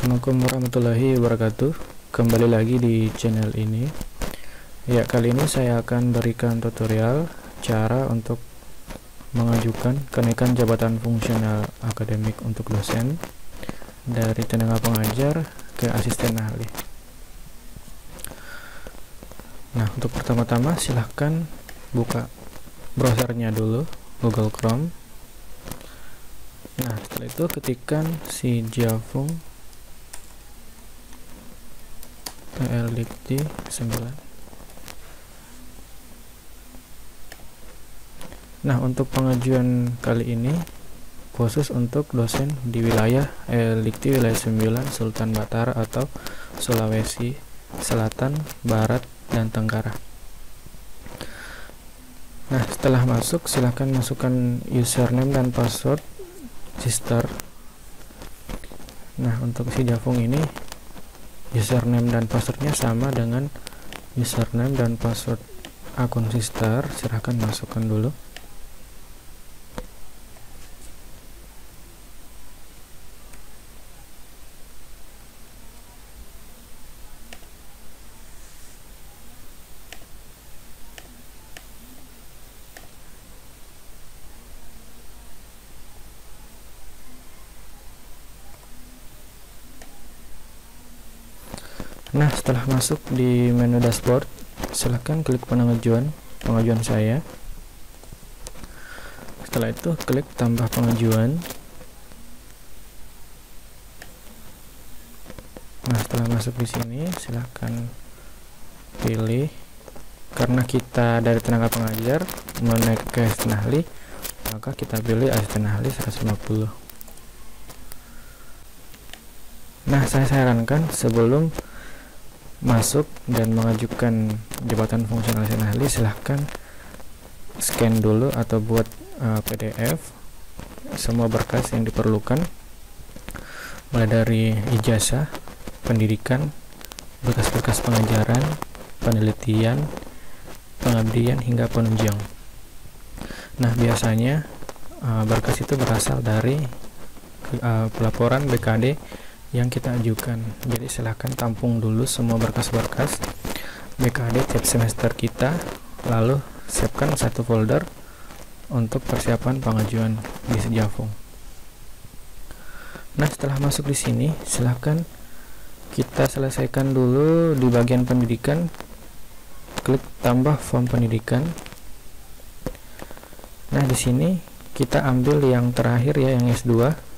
Assalamualaikum warahmatullahi wabarakatuh. Kembali lagi di channel ini. Ya, kali ini saya akan berikan tutorial cara untuk mengajukan kenaikan jabatan fungsional akademik untuk dosen dari tenaga pengajar ke asisten ahli. Nah, untuk pertama-tama silahkan buka browsernya dulu, Google Chrome. Nah, setelah itu ketikkan si Jafung PLDikti 9. Nah, untuk pengajuan kali ini khusus untuk dosen di wilayah Dikti wilayah 9 Sultan Batara atau Sulawesi Selatan, Barat, dan Tenggara. Nah, setelah masuk silahkan masukkan username dan password sister. Nah, untuk si Jafung ini username dan passwordnya sama dengan username dan password akun sister. Silahkan masukkan dulu. Nah, setelah masuk di menu dashboard, silahkan klik pengajuan saya. Setelah itu klik tambah pengajuan. Nah, setelah masuk di sini silahkan pilih, karena kita dari tenaga pengajar mau naik ke asisten ahli, maka kita pilih asisten ahli 150. Nah, saya sarankan sebelum masuk dan mengajukan jabatan fungsional asisten ahli, silahkan scan dulu atau buat PDF semua berkas yang diperlukan, mulai dari ijazah, pendidikan, berkas-berkas pengajaran, penelitian, pengabdian, hingga penunjang. Nah, biasanya berkas itu berasal dari pelaporan BKD yang kita ajukan. Jadi silahkan tampung dulu semua berkas-berkas BKD tiap semester kita, lalu siapkan satu folder untuk persiapan pengajuan di Jafung. Nah, setelah masuk di sini silahkan kita selesaikan dulu di bagian pendidikan. Klik tambah form pendidikan. Nah, di sini kita ambil yang terakhir ya, yang S2.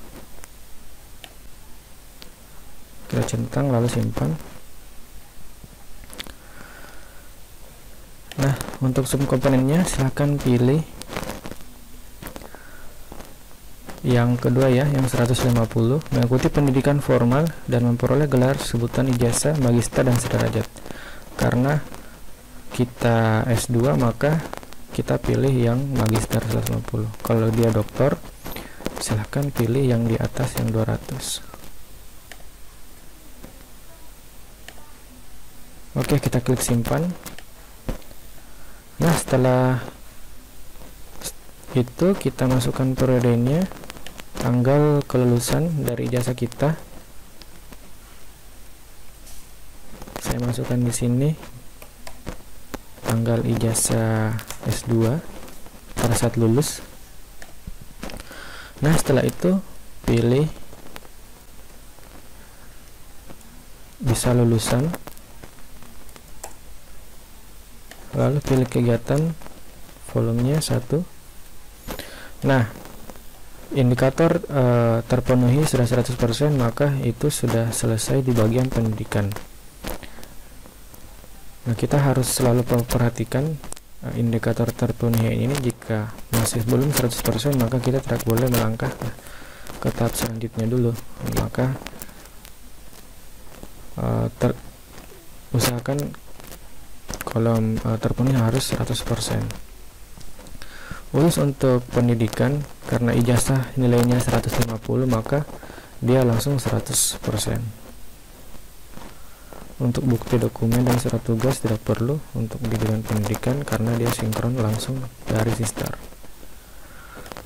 Kita centang lalu simpan. Nah, untuk subkomponennya silahkan pilih yang kedua ya, yang 150, mengikuti pendidikan formal dan memperoleh gelar sebutan ijazah, magister, dan sederajat. Karena kita S2 maka kita pilih yang magister 150. Kalau dia doktor silahkan pilih yang di atas yang 200. Oke, kita klik simpan. Nah, setelah itu kita masukkan periodenya, tanggal kelulusan dari ijazah kita. Saya masukkan di sini tanggal ijazah S2 pada saat lulus. Nah, setelah itu pilih bisa lulusan, lalu pilih kegiatan, volumenya 1. Nah, indikator terpenuhi sudah 100%, maka itu sudah selesai di bagian pendidikan. Nah, kita harus selalu perhatikan indikator terpenuhi ini. Jika masih belum 100%, maka kita tidak boleh melangkah ke tahap selanjutnya dulu. Maka usahakan kolom terpenuhi harus 100%. Khusus untuk pendidikan, karena ijazah nilainya 150, maka dia langsung 100%. Untuk bukti dokumen dan surat tugas tidak perlu untuk bimbingan pendidikan, karena dia sinkron langsung dari sister.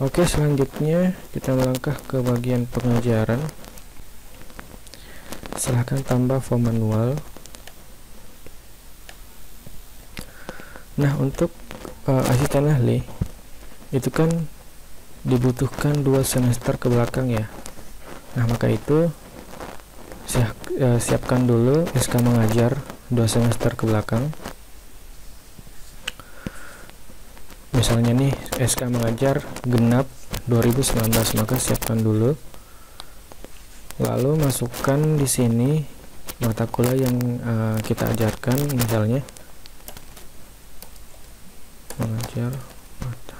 Oke, selanjutnya kita melangkah ke bagian pengajaran. silahkan tambah form manual. Nah, untuk asisten ahli itu kan dibutuhkan 2 semester ke belakang ya. Nah, maka itu siapkan dulu SK mengajar 2 semester ke belakang. Misalnya nih SK mengajar genap 2019, maka siapkan dulu. Lalu masukkan di sini mata kuliah yang kita ajarkan, misalnya mengajar mata.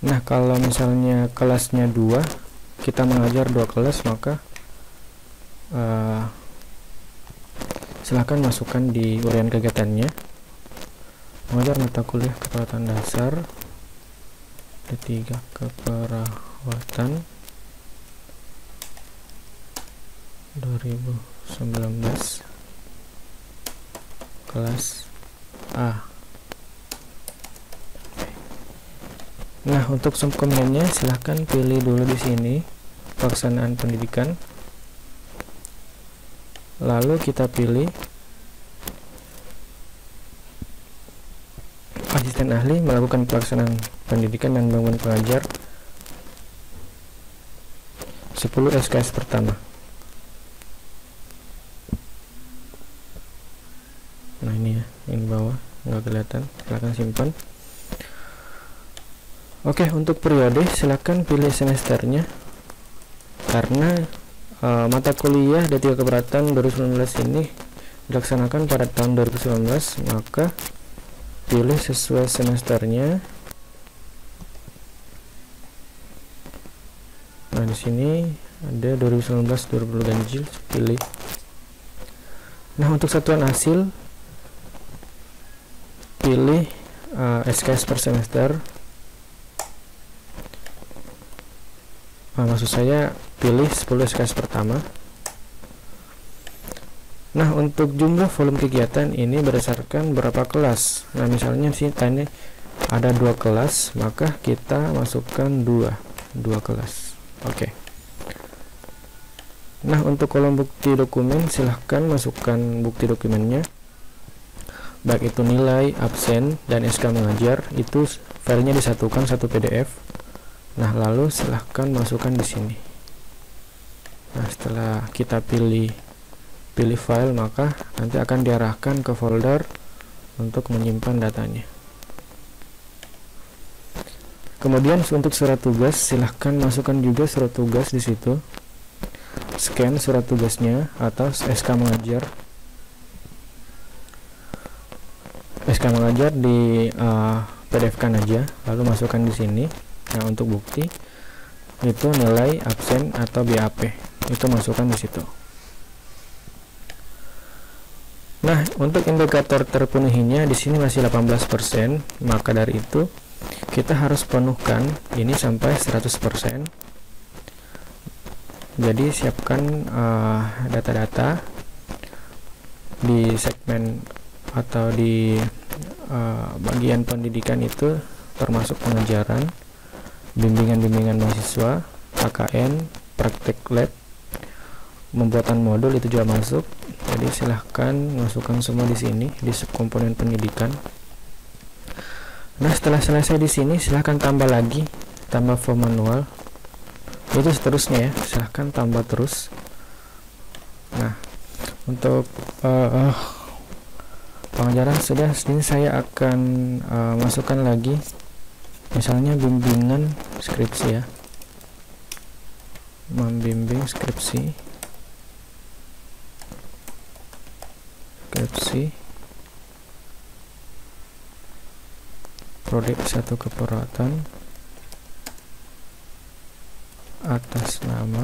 Nah, kalau misalnya kelasnya 2, kita mengajar 2 kelas, maka silahkan masukkan di uraian kegiatannya. Mengajar mata kuliah keperawatan dasar, D3 keperawatan 2019 kelas A. Nah, untuk subkomponennya silahkan pilih dulu di sini pelaksanaan pendidikan. Lalu kita pilih asisten ahli melakukan pelaksanaan pendidikan dan bangunan pengajar 10 SKS pertama. Nah, ini ya, yang di bawah nggak kelihatan, silahkan simpan. Oke, untuk periode silahkan pilih semesternya, karena mata kuliah D3 keperawatan 2019 ini dilaksanakan pada tahun 2019, maka pilih sesuai semesternya. Nah, di sini ada 2019 2020 ganjil, pilih. Nah, untuk satuan hasil pilih SKS per semester. Maksud saya pilih 10 SKS pertama. Nah, untuk jumlah volume kegiatan ini berdasarkan berapa kelas. Nah, misalnya sih ini ada 2 kelas, maka kita masukkan 2 kelas. Oke. Nah, untuk kolom bukti dokumen silahkan masukkan bukti dokumennya, baik itu nilai, absen, dan SK mengajar. Itu filenya disatukan satu PDF. Nah, lalu silahkan masukkan di sini. Nah, setelah kita pilih file, maka nanti akan diarahkan ke folder untuk menyimpan datanya. Kemudian untuk surat tugas, silahkan masukkan juga surat tugas di situ. Scan surat tugasnya atau SK mengajar. SK mengajar di PDF-kan aja, lalu masukkan di sini. Nah, untuk bukti itu nilai, absen atau BAP, itu masukkan di situ. Nah, untuk indikator terpenuhinya di sini masih 18%, maka dari itu kita harus penuhkan ini sampai 100%. Jadi siapkan data-data di segmen atau di bagian pendidikan itu, termasuk pengajaran, bimbingan mahasiswa, KKN, praktek lab, pembuatan modul itu juga masuk. Jadi silahkan masukkan semua di sini di subkomponen pendidikan. Nah, setelah selesai di sini silahkan tambah lagi, tambah form manual. Itu seterusnya ya, silahkan tambah terus. Nah, untuk pengajaran sudah, ini saya akan masukkan lagi. Misalnya bimbingan skripsi ya, membimbing skripsi prodi 1 keperawatan atas nama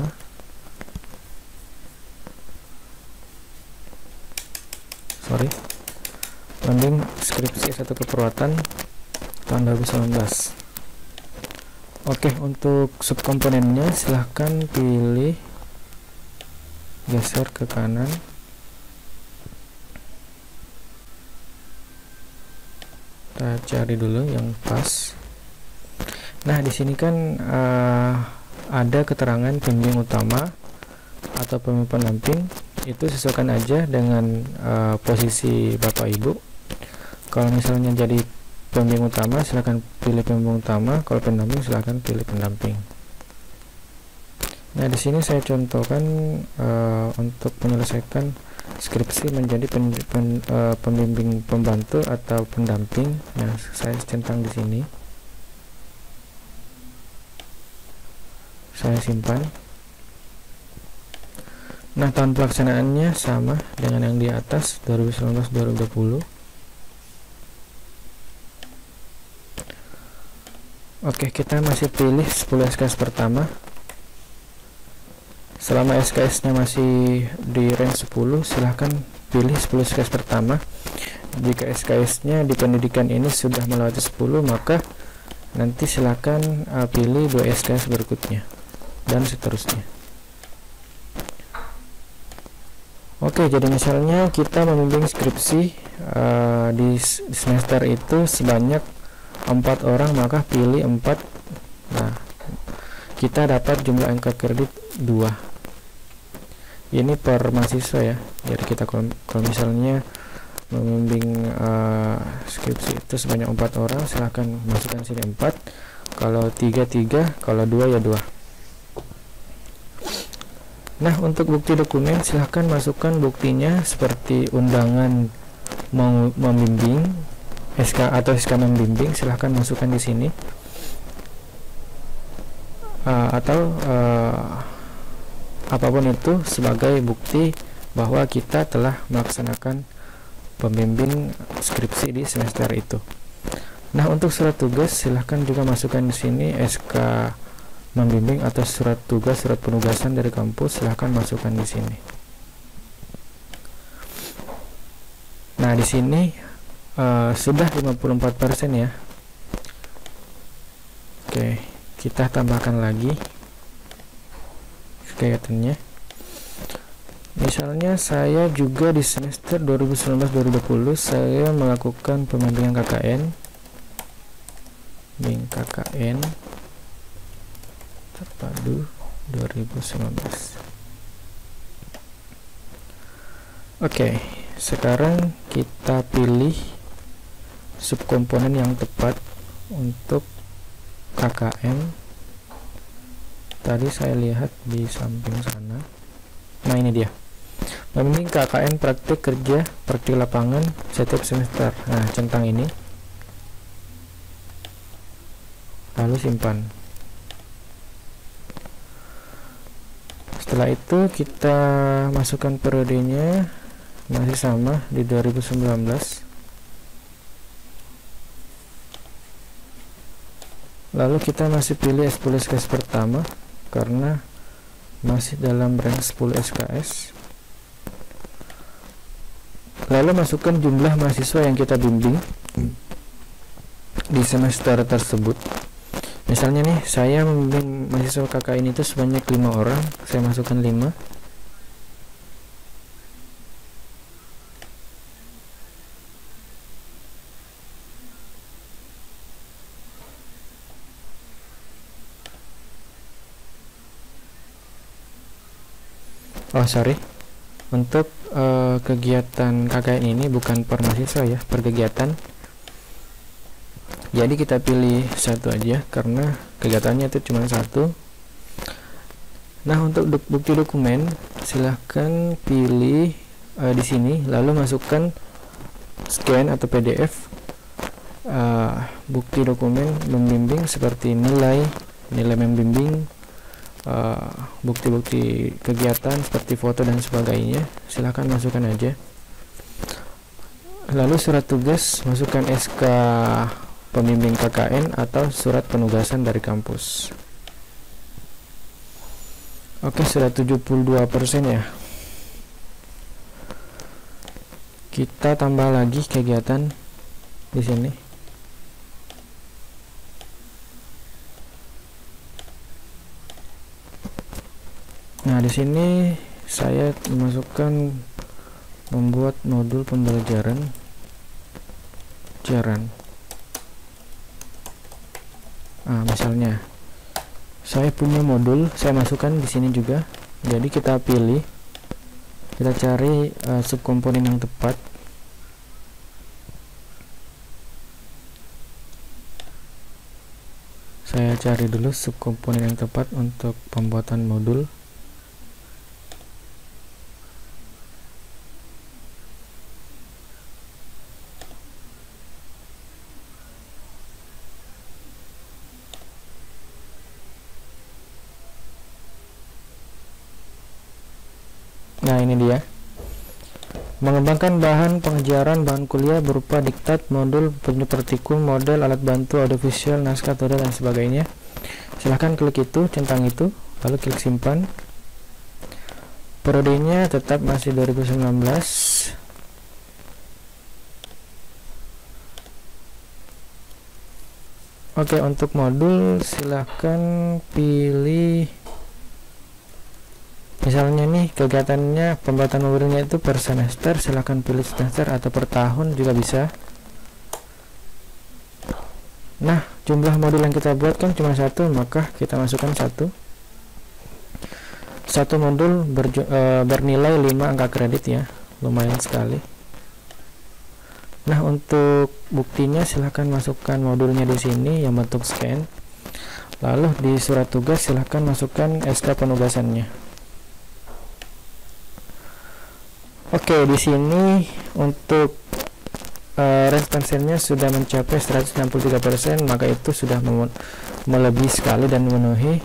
membimbing skripsi 1 keperawatan tahun 2019. Oke, untuk subkomponennya silahkan pilih, geser ke kanan. Kita cari dulu yang pas. Nah, di sini kan ada keterangan pembimbing utama atau pembimbing pendamping. Itu sesuaikan aja dengan posisi Bapak Ibu. Kalau misalnya jadi pembimbing utama, silahkan pilih pembimbing utama. Kalau pendamping, silahkan pilih pendamping. Nah, di sini saya contohkan untuk menyelesaikan skripsi menjadi pembimbing pembantu atau pendamping. Nah, saya centang di sini. Saya simpan. Nah, tahun pelaksanaannya sama dengan yang di atas, 2019-2020. Oke, kita masih pilih 10 SKS pertama. Selama SKS-nya masih di range 10, silahkan pilih 10 SKS pertama. Jika SKS-nya di pendidikan ini sudah melewati 10, maka nanti silahkan pilih 2 SKS berikutnya, dan seterusnya. Oke, jadi misalnya kita membimbing skripsi di semester itu sebanyak 4 orang, maka pilih 4. Nah, kita dapat jumlah angka kredit 2. Ini per mahasiswa ya. Jadi kita kalau misalnya membimbing skripsi itu sebanyak 4 orang, silahkan masukkan sini 4. Kalau 3, kalau 2 ya 2. Nah, untuk bukti dokumen silahkan masukkan buktinya seperti undangan mau membimbing, SK atau SK membimbing, silahkan masukkan di sini. Atau apapun itu sebagai bukti bahwa kita telah melaksanakan pembimbing skripsi di semester itu. Nah, untuk surat tugas silahkan juga masukkan di sini SK membimbing atau surat tugas, surat penugasan dari kampus, silahkan masukkan di sini. Nah, di sini sudah 54% ya. Oke, kita tambahkan lagi kegiatannya. Misalnya saya juga di semester 2019-2020 saya melakukan pembimbingan KKN, terpadu 2019. Oke, sekarang kita pilih subkomponen yang tepat untuk KKN. Tadi saya lihat di samping sana. Nah, ini dia. Membimbing KKN praktik kerja, praktik lapangan setiap semester. Nah, centang ini. Lalu simpan. Setelah itu kita masukkan periodenya, masih sama di 2019. Lalu kita masih pilih 10 SKS pertama karena masih dalam range 10 SKS. Lalu masukkan jumlah mahasiswa yang kita bimbing di semester tersebut. Misalnya nih, saya membimbing mahasiswa KKN itu sebanyak 5 orang, saya masukkan 5. Oh sorry, untuk kegiatan KKN ini bukan per mahasiswa ya, per kegiatan. Jadi kita pilih satu aja karena kegiatannya itu cuma satu. Nah, untuk bukti dokumen silahkan pilih di sini, lalu masukkan scan atau PDF bukti dokumen membimbing seperti nilai membimbing, bukti-bukti kegiatan seperti foto dan sebagainya, silahkan masukkan aja. Lalu surat tugas, masukkan SK pembimbing KKN atau surat penugasan dari kampus. Oke, sudah 72% ya. Kita tambah lagi kegiatan di sini. Nah, di sini saya memasukkan membuat modul pembelajaran jaran. Misalnya saya punya modul, saya masukkan di sini juga. Jadi kita pilih, kita cari subkomponen yang tepat. Saya cari dulu subkomponen yang tepat untuk pembuatan modul. Nah, ini dia. Mengembangkan bahan pengajaran bahan kuliah berupa diktat, modul, praktikum, model, alat bantu, audiovisual, naskah, tutorial, dan sebagainya. Silahkan klik itu, centang itu, lalu klik simpan. Periodenya tetap masih 2019. Oke, untuk modul silahkan pilih. Misalnya nih kegiatannya pembuatan modulnya itu per semester, silahkan pilih semester atau per tahun juga bisa. Nah, jumlah modul yang kita buat kan cuma satu, maka kita masukkan satu modul bernilai 5 angka kredit ya, lumayan sekali. Nah, untuk buktinya silahkan masukkan modulnya di sini yang bentuk scan. Lalu di surat tugas silahkan masukkan SK penugasannya. Oke, di sini untuk range pensiunnya sudah mencapai 163%, maka itu sudah melebihi sekali dan memenuhi.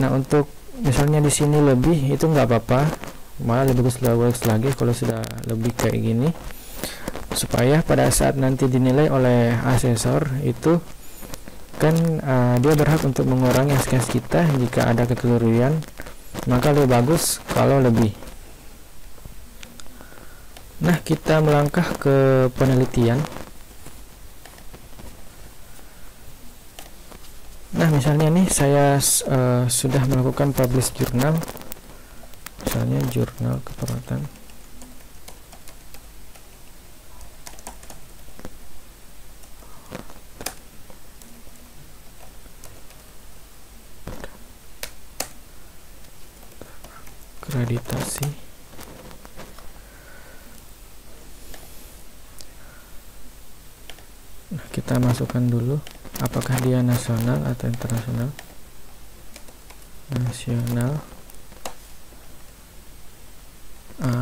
Nah, untuk misalnya di sini lebih, itu nggak apa-apa, malah lebih bagus lagi kalau sudah lebih kayak gini, supaya pada saat nanti dinilai oleh asesor itu kan dia berhak untuk mengurangi SKS kita jika ada kekeliruan, maka lebih bagus kalau lebih. Nah, kita melangkah ke penelitian. Nah, misalnya nih saya sudah melakukan publish jurnal, misalnya jurnal keperawatan. Akreditasi. Nah, kita masukkan dulu apakah dia nasional atau internasional. Nasional.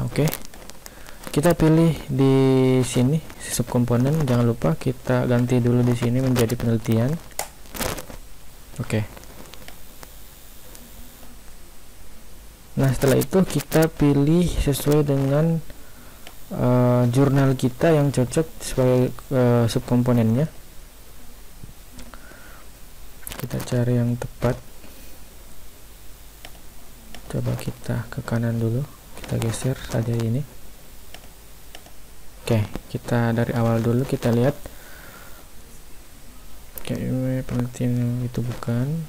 Oke. Kita pilih di sini subkomponen, jangan lupa kita ganti dulu di sini menjadi penelitian. Oke. Nah, setelah itu kita pilih sesuai dengan jurnal kita yang cocok sebagai subkomponennya. Kita cari yang tepat. Coba kita ke kanan dulu, kita geser saja ini. Oke, kita dari awal dulu kita lihat. Oke, penelitian itu bukan.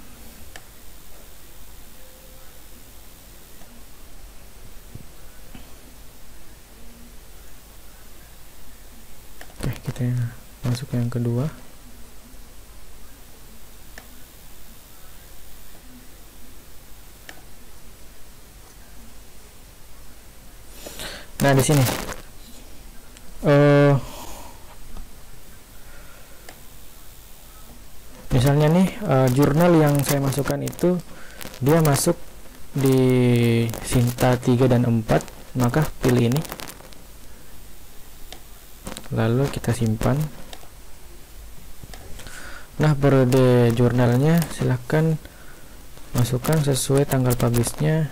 Kita masuk ke yang kedua. Nah, di sini misalnya nih jurnal yang saya masukkan itu dia masuk di Sinta 3 dan 4, maka pilih ini. Lalu kita simpan. Nah, periode jurnalnya silahkan masukkan sesuai tanggal publishnya.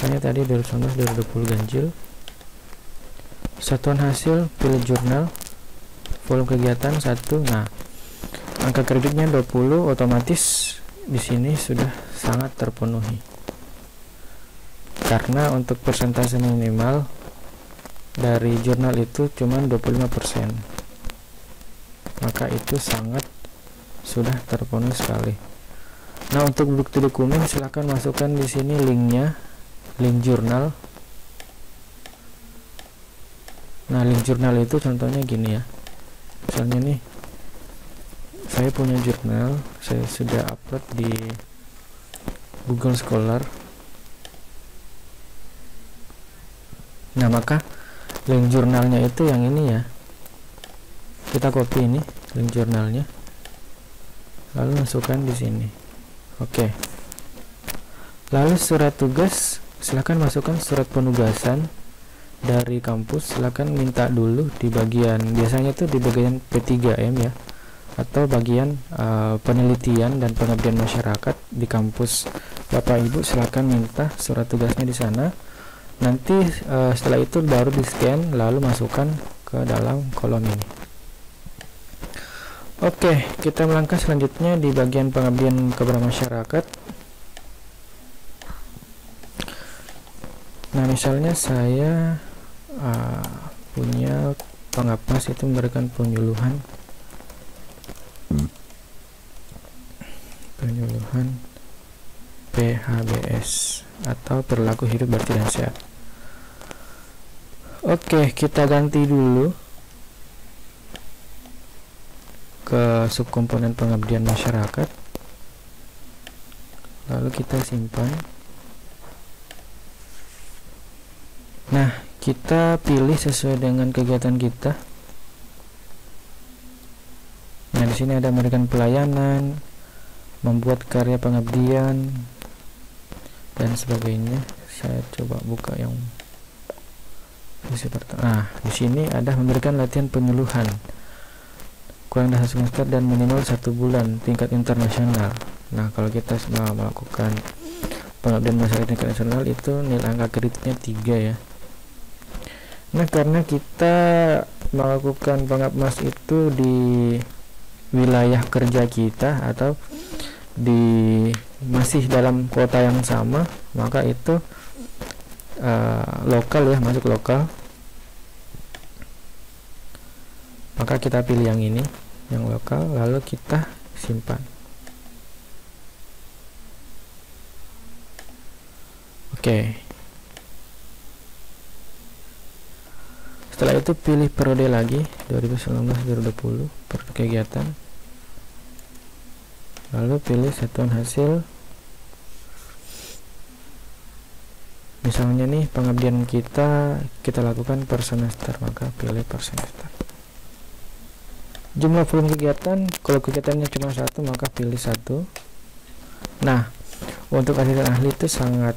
Hanya tadi 2019-2020 ganjil. Satuan hasil pilih jurnal, volume kegiatan 1. Nah, angka kreditnya 20, otomatis di sini sudah sangat terpenuhi. Karena untuk persentase minimal dari jurnal itu cuma 25%, maka itu sangat sudah terpenuhi sekali. Nah, untuk bukti dokumen silahkan masukkan di sini linknya, link jurnal. Nah, link jurnal itu contohnya gini ya, misalnya nih saya punya jurnal, saya sudah upload di Google Scholar. Nah, maka link jurnalnya itu yang ini ya, kita copy ini link jurnalnya, lalu masukkan di sini. Oke, lalu surat tugas, silahkan masukkan surat penugasan dari kampus. Silahkan minta dulu di bagian, biasanya tuh di bagian P3M ya, atau bagian penelitian dan pengabdian masyarakat di kampus Bapak Ibu. Silahkan minta surat tugasnya di sana. Nanti setelah itu baru di scan, lalu masukkan ke dalam kolom ini. Oke, kita melangkah selanjutnya di bagian pengabdian kepada masyarakat. Nah, misalnya saya punya Pengapmas itu memberikan penyuluhan PHBS atau perilaku hidup bersih dan sehat. Oke, kita ganti dulu ke subkomponen pengabdian masyarakat, lalu kita simpan. Nah, kita pilih sesuai dengan kegiatan kita. Nah, di sini ada memberikan pelayanan, membuat karya pengabdian, dan sebagainya. Saya coba buka yang nah, di sini ada memberikan latihan penyuluhan kurang dari 1 semester dan minimal 1 bulan tingkat internasional. Nah, kalau kita melakukan pengabdian masyarakat tingkat nasional itu nilai angka kreditnya 3 ya. Nah, karena kita melakukan Pengapmas itu di wilayah kerja kita atau di masih dalam kota yang sama, maka itu lokal ya, masuk lokal. Maka kita pilih yang ini, yang lokal, lalu kita simpan. Oke. Setelah itu pilih periode lagi 2019-2020 per kegiatan. Lalu pilih satuan hasil. Misalnya nih pengabdian kita lakukan per semester, maka pilih per semester. Jumlah volume kegiatan, kalau kegiatannya cuma 1 maka pilih 1. Nah, untuk asisten ahli itu sangat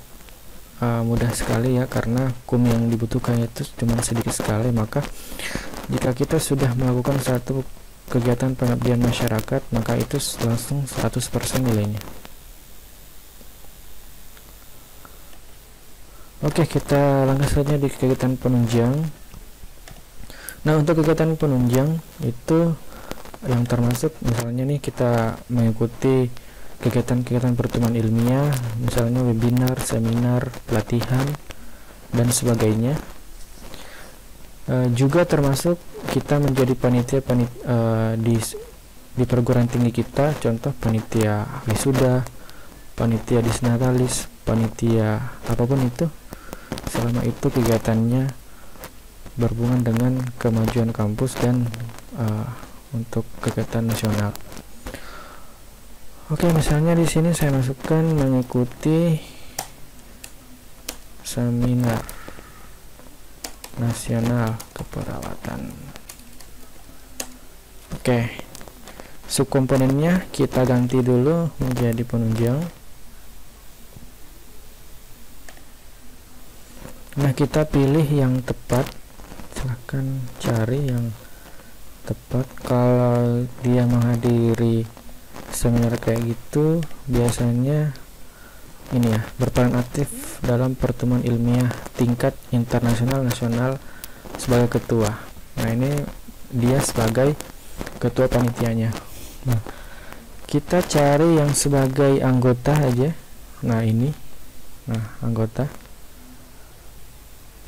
mudah sekali ya, karena kum yang dibutuhkan itu cuma sedikit sekali. Maka jika kita sudah melakukan satu kegiatan pengabdian masyarakat, maka itu langsung 100% nilainya. Oke, kita langkah selanjutnya di kegiatan penunjang. Nah, untuk kegiatan penunjang itu yang termasuk misalnya nih kita mengikuti kegiatan-kegiatan pertemuan ilmiah, misalnya webinar, seminar, pelatihan, dan sebagainya. Juga termasuk kita menjadi panitia di perguruan tinggi kita, contoh panitia wisuda, panitia disnatalis, panitia apapun itu, selama itu kegiatannya berhubungan dengan kemajuan kampus dan untuk kegiatan nasional. Oke, misalnya di sini saya masukkan mengikuti seminar nasional keperawatan. Oke, subkomponennya kita ganti dulu menjadi penunjang. Nah, kita pilih yang tepat, silahkan cari yang tepat. Kalau dia menghadiri seminar kayak gitu, biasanya ini ya, berperan aktif dalam pertemuan ilmiah tingkat internasional nasional sebagai ketua. Nah, ini dia sebagai ketua panitianya. Nah, kita cari yang sebagai anggota aja. Nah, ini, nah anggota,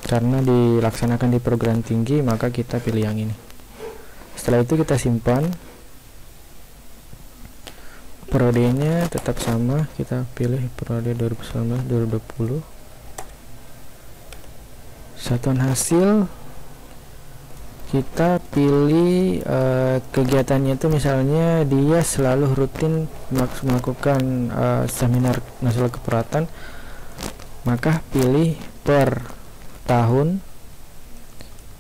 karena dilaksanakan di perguruan tinggi, maka kita pilih yang ini. Setelah itu kita simpan. Periodenya tetap sama, kita pilih periode 2019-2020. Satuan hasil kita pilih kegiatannya itu, misalnya dia selalu rutin melakukan seminar nasional keperawatan, maka pilih per tahun,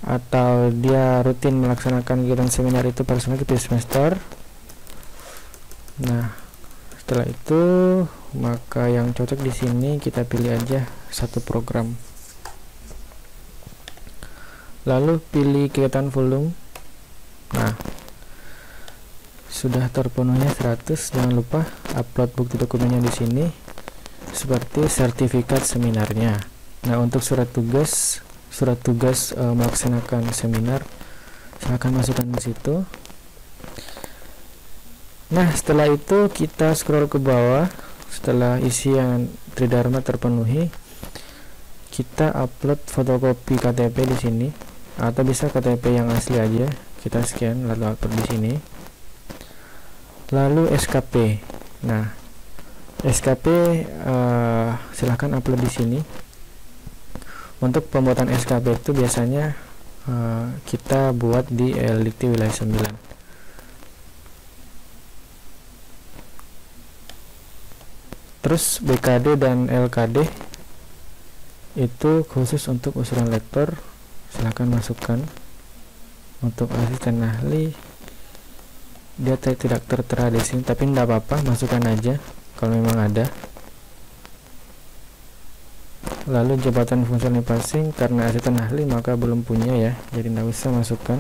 atau dia rutin melaksanakan kegiatan seminar itu per semester. Nah, setelah itu maka yang cocok di sini kita pilih aja satu program. Lalu pilih kegiatan volume. Nah, sudah terpenuhnya 100. Jangan lupa upload bukti dokumennya di sini seperti sertifikat seminarnya. Nah, untuk surat tugas melaksanakan seminar, silahkan masukkan di situ. Nah, setelah itu kita scroll ke bawah. Setelah isian Tridharma terpenuhi, kita upload fotokopi KTP di sini, atau bisa KTP yang asli aja, kita scan lalu upload di sini. Lalu SKP. Nah, SKP silahkan upload di sini. Untuk pembuatan SKP itu biasanya kita buat di LDikti wilayah 9. Terus BKD dan LKD itu khusus untuk usulan lektor, silahkan masukkan. Untuk asisten ahli dia tidak tertera di sini, tapi tidak apa-apa, masukkan aja kalau memang ada. Lalu jabatan fungsional passing, karena asisten ahli maka belum punya ya, jadi tidak usah masukkan.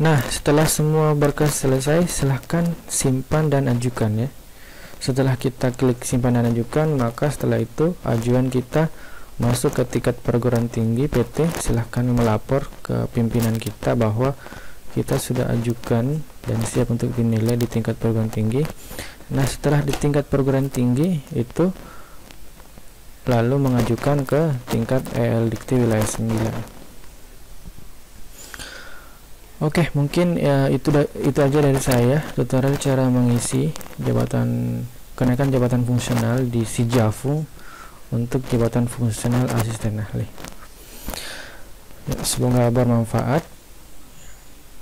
Nah, setelah semua berkas selesai, silahkan simpan dan ajukan ya. Setelah kita klik simpan dan ajukan, maka setelah itu ajuan kita masuk ke tingkat perguruan tinggi PT. Silahkan melapor ke pimpinan kita bahwa kita sudah ajukan dan siap untuk dinilai di tingkat perguruan tinggi. Nah, setelah di tingkat perguruan tinggi itu lalu mengajukan ke tingkat LDikti wilayah 9. Oke, mungkin ya itu aja dari saya, tutorial cara mengisi kenaikan jabatan fungsional di Sijafung untuk jabatan fungsional asisten ahli. Ya, semoga bermanfaat.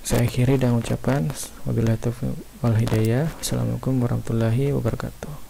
Saya akhiri dengan ucapan wabillahi taufiq wal hidayah. Assalamualaikum warahmatullahi wabarakatuh.